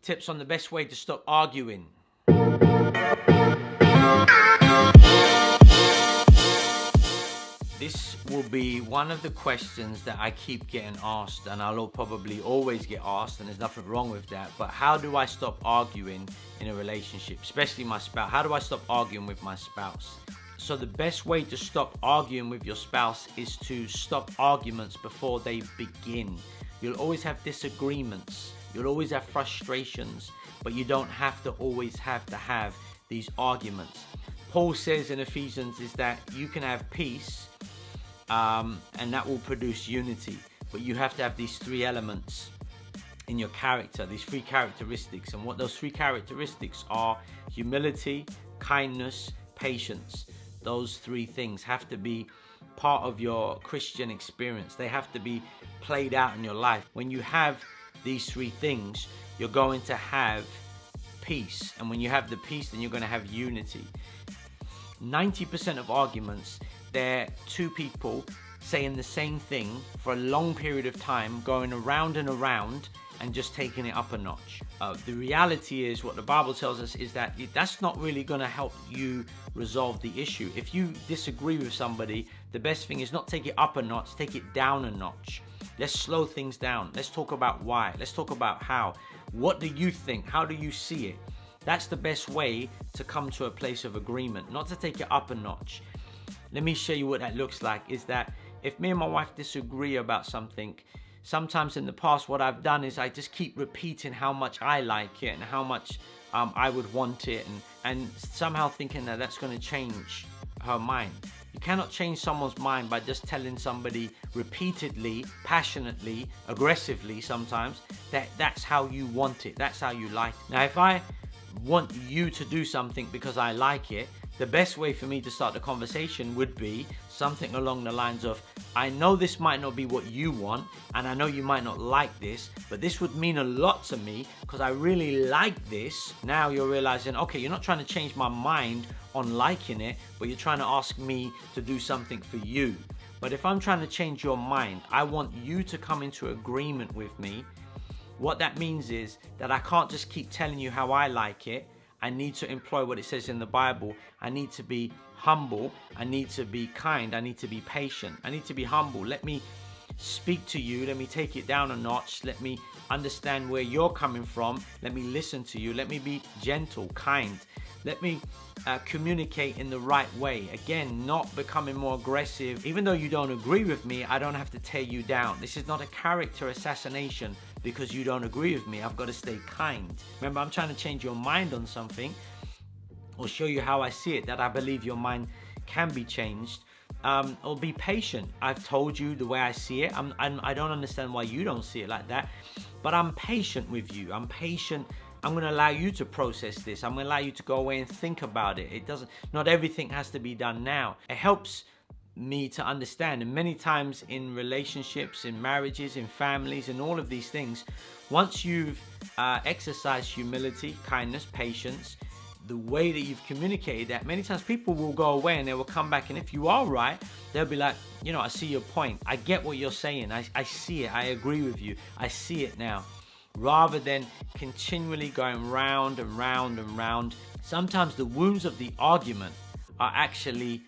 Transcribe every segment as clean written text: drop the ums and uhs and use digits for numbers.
tips on the best way to stop arguing. This will be one of the questions that I keep getting asked, and I'll probably always get asked, and there's nothing wrong with that. But how do I stop arguing in a relationship, especially my spouse? How do I stop arguing with my spouse? So the best way to stop arguing with your spouse is to stop arguments before they begin. You'll always have disagreements, you'll always have frustrations, but you don't have to always have these arguments. Paul says in Ephesians is that you can have peace, and that will produce unity, but you have to have these three elements in your character, these three characteristics. And what those three characteristics are: humility, kindness, patience. Those three things have to be part of your Christian experience. They have to be played out in your life. When you have these three things, you're going to have peace, and when you have the peace, then you're going to have unity. 90% of arguments, they're two people saying the same thing for a long period of time, going around and around and just taking it up a notch. The reality is, what the Bible tells us is that that's not really going to help you resolve the issue. If you disagree with somebody, the best thing is not take it up a notch, take it down a notch. Let's slow things down. Let's talk about why. Let's talk about how. What do you think? How do you see it? That's the best way to come to a place of agreement, not to take it up a notch. Let me show you what that looks like. Is that if me and my wife disagree about something, sometimes in the past what I've done is I just keep repeating how much I like it and how much I would want it, and somehow thinking that that's going to change her mind. You cannot change someone's mind by just telling somebody repeatedly, passionately, aggressively sometimes that that's how you want it, that's how you like it. Now, if I want you to do something because I like it, the best way for me to start the conversation would be something along the lines of, I know this might not be what you want, and I know you might not like this, but this would mean a lot to me because I really like this. Now you're realizing, okay, you're not trying to change my mind on liking it, but you're trying to ask me to do something for you. But if I'm trying to change your mind, I want you to come into agreement with me. What that means is that I can't just keep telling you how I like it. I need to employ what it says in the Bible. I need to be humble. I need to be kind. I need to be patient. I need to be humble. Let me speak to you. Let me take it down a notch. Let me understand where you're coming from. Let me listen to you. Let me be gentle, kind. Let me communicate in the right way. Again, not becoming more aggressive. Even though you don't agree with me, I don't have to tear you down. This is not a character assassination because you don't agree with me. I've got to stay kind. Remember, I'm trying to change your mind on something or show you how I see it, that I believe your mind can be changed. Or be patient. I've told you the way I see it. I don't understand why you don't see it like that, but I'm patient with you. I'm patient. I'm going to allow you to process this. I'm going to allow you to go away and think about it. Not everything has to be done now. It helps me to understand. And many times in relationships, in marriages, in families, and all of these things, once you've exercised humility, kindness, patience, the way that you've communicated that, many times people will go away and they will come back, and if you are right, they'll be like, you know, I see your point. I get what you're saying. I see it. I agree with you. I see it now. Rather than continually going round and round and round. Sometimes the wounds of the argument are actually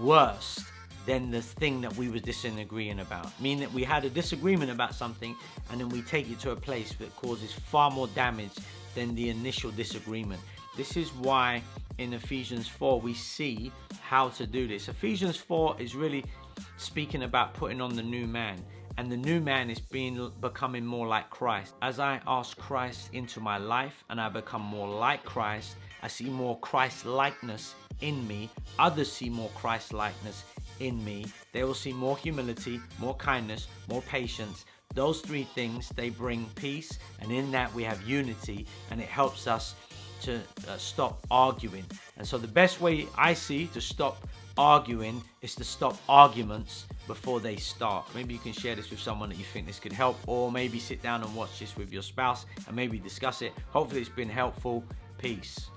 worse than the thing that we were disagreeing about. Meaning that we had a disagreement about something and then we take it to a place that causes far more damage than the initial disagreement. This is why in Ephesians 4 we see how to do this. Ephesians 4 is really speaking about putting on the new man. And the new man is becoming more like Christ. As I ask Christ into my life and I become more like Christ, I see more Christ-likeness in me. Others see more Christ-likeness in me. They will see more humility, more kindness, more patience. Those three things, they bring peace, and in that we have unity, and it helps us to stop arguing. And so the best way I see to stop arguing is to stop arguments before they start. Maybe you can share this with someone that you think this could help, or maybe sit down and watch this with your spouse and maybe discuss it. Hopefully it's been helpful. Peace.